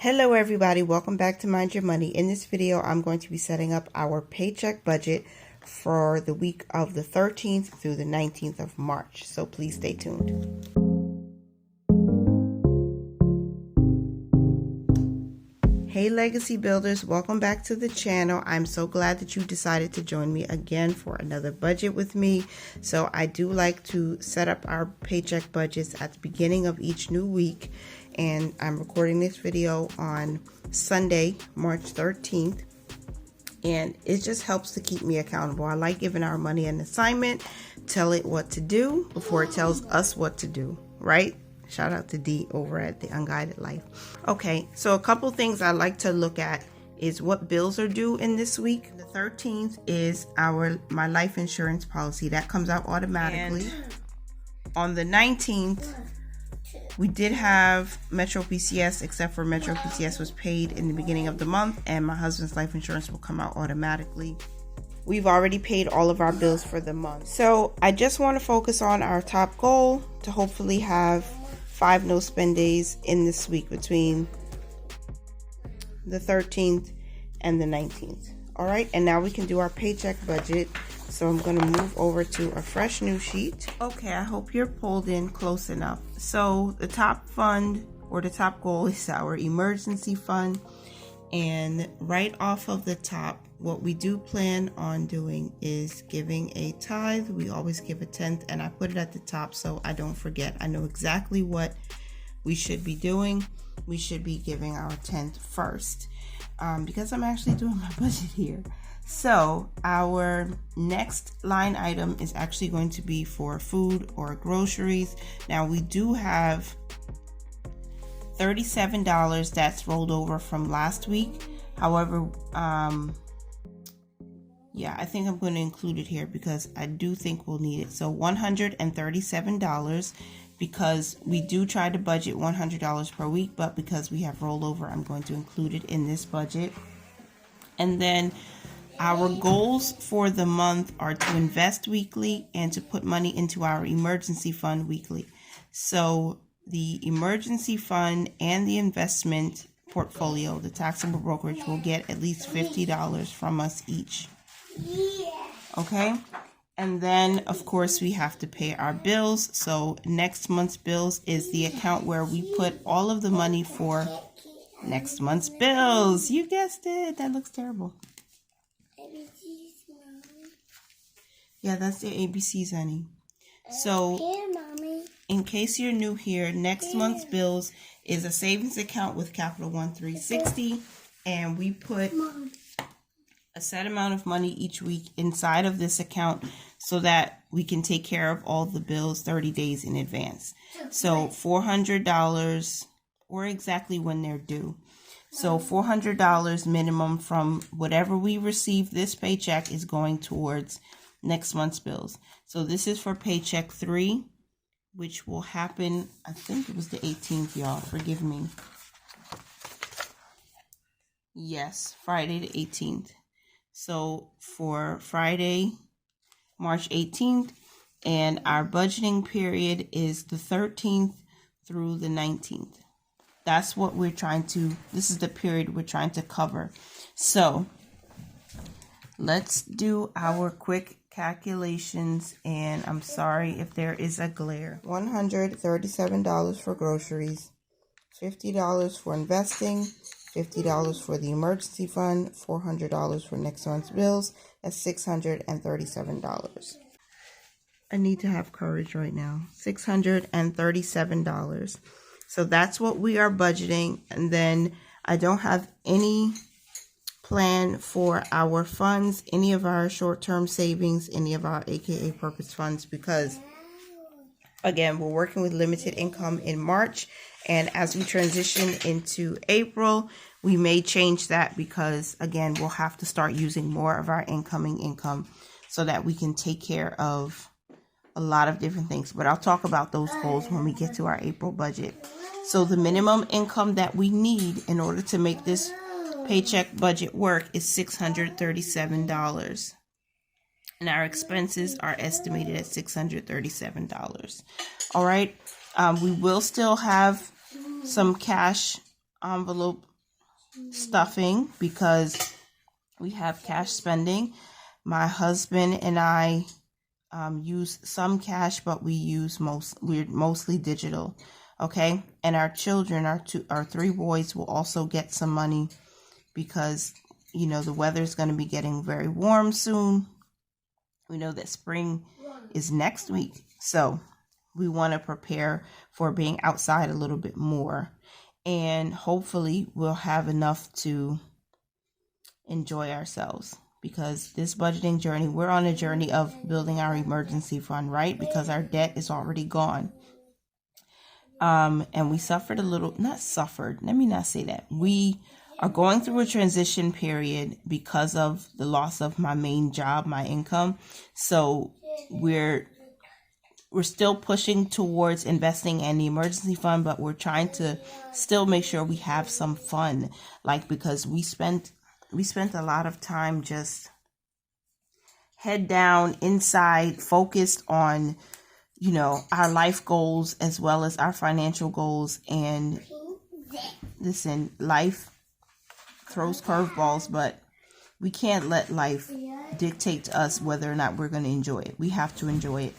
Hello everybody, welcome back to Mind Your Money. In this video, I'm going to be setting up our paycheck budget for the week of the 13th through the 19th of March. So please stay tuned. Hey Legacy Builders, welcome back to the channel. I'm so glad that you decided to join me again for another budget with me. So I do like to set up our paycheck budgets at the beginning of each new week. And I'm recording this video on Sunday, March 13th. And it just helps to keep me accountable. I like giving our money an assignment, tell it what to do before it tells us what to do, right? Shout out to D over at The Unguided Life. Okay, so a couple things I like to look at is what bills are due in this week. The 13th is my life insurance policy. That comes out automatically. And on the 19th, we did have Metro PCS, except for Metro PCS was paid in the beginning of the month, and my husband's life insurance will come out automatically. We've already paid all of our bills for the month. So I just want to focus on our top goal to hopefully have 5 no spend days in this week between the 13th and the 19th. All right, and now we can do our paycheck budget. So I'm going to move over to a fresh new sheet. Okay, I hope you're pulled in close enough. So the top fund or the top goal is our emergency fund. And right off of the top, what we do plan on doing is giving a tithe. We always give a 10th, and I put it at the top so I don't forget. I know exactly what we should be doing. We should be giving our 10th first because I'm actually doing my budget here. So our next line item is actually going to be for food or groceries. Now we do have $37 that's rolled over from last week. However, yeah, I think I'm going to include it here because I do think we'll need it. So $137 because we do try to budget $100 per week, but because we have rollover, I'm going to include it in this budget. And then our goals for the month are to invest weekly and to put money into our emergency fund weekly. So the emergency fund and the investment portfolio, the taxable brokerage, will get at least $50 from us each. Okay? And then, of course, we have to pay our bills. So next month's bills is the account where we put all of the money for next month's bills. You guessed it. That looks terrible. Yeah, that's the ABCs, honey. So, in case you're new here, next month's bills is a savings account with Capital One 360, and we put a set amount of money each week inside of this account so that we can take care of all the bills 30 days in advance. So $400 or exactly when they're due. So $400 minimum from whatever we receive this paycheck is going towards next month's bills. So this is for paycheck 3, which will happen, I think it was the 18th, y'all. Forgive me. Yes, Friday the 18th. So for Friday, March 18th, and our budgeting period is the 13th through the 19th. That's what we're trying to, this is the period we're trying to cover. So let's do our quick calculations, and I'm sorry if there is a glare. $137 for groceries, $50 for investing, $50 for the emergency fund, $400 for next month's bills. That's $637. I need to have courage right now. $637. So that's what we are budgeting. And then I don't have any plan for our funds, any of our short-term savings, any of our AKA purpose funds, because again, we're working with limited income in March, and as we transition into April, we may change that because again, we'll have to start using more of our incoming income so that we can take care of a lot of different things. But I'll talk about those goals when we get to our April budget. So the minimum income that we need in order to make this paycheck budget work is $637. And our expenses are estimated at $637. All right. We will still have some cash envelope stuffing because we have cash spending. My husband and I use some cash, but we're mostly digital. Okay, and our children, our three boys, will also get some money because the weather's going to be getting very warm soon. We know that spring is next week, so we want to prepare for being outside a little bit more, and hopefully we'll have enough to enjoy ourselves. Because this budgeting journey, we're on a journey of building our emergency fund, right? Because our debt is already gone. And we suffered a little, not suffered, let me not say that. We are going through a transition period because of the loss of my main job, my income. So we're still pushing towards investing in the emergency fund, but we're trying to still make sure we have some fun. Because we spent a lot of time just head down inside, focused on our life goals as well as our financial goals. And listen, life throws curveballs, but we can't let life dictate to us whether or not we're going to enjoy it. We have to enjoy it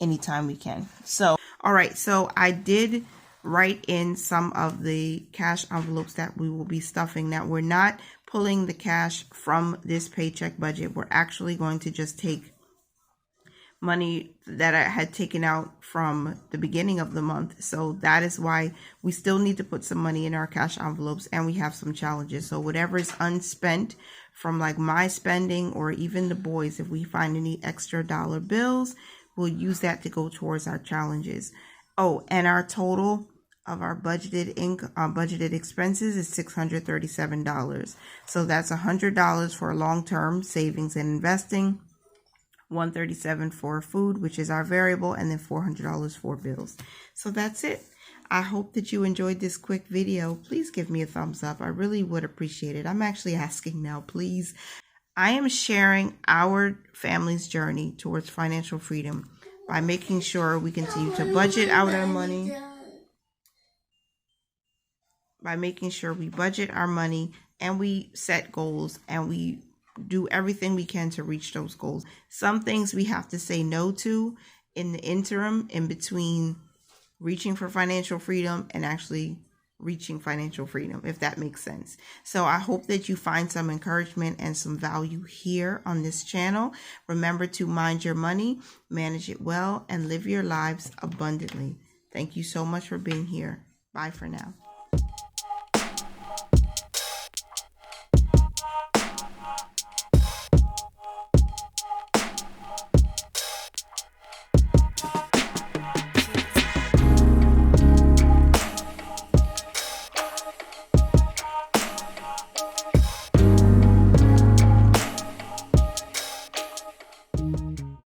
anytime we can. So, all right. So I did write in some of the cash envelopes that we will be stuffing. Now, we're not pulling the cash from this paycheck budget. We're actually going to just take money that I had taken out from the beginning of the month. So that is why we still need to put some money in our cash envelopes, and we have some challenges. So whatever is unspent from my spending, or even the boys, if we find any extra dollar bills, we'll use that to go towards our challenges. Oh, and our total of our budgeted expenses is $637. So that's $100 for long-term savings and investing, $137 for food, which is our variable, and then $400 for bills. So that's it. I hope that you enjoyed this quick video. Please give me a thumbs up. I really would appreciate it. I'm actually asking now, please. I am sharing our family's journey towards financial freedom by making sure we continue to budget out our money, by making sure we budget our money and we set goals and we do everything we can to reach those goals. Some things we have to say no to in the interim, in between reaching for financial freedom and actually reaching financial freedom, if that makes sense. So I hope that you find some encouragement and some value here on this channel. Remember to mind your money, manage it well, and live your lives abundantly. Thank you so much for being here. Bye for now.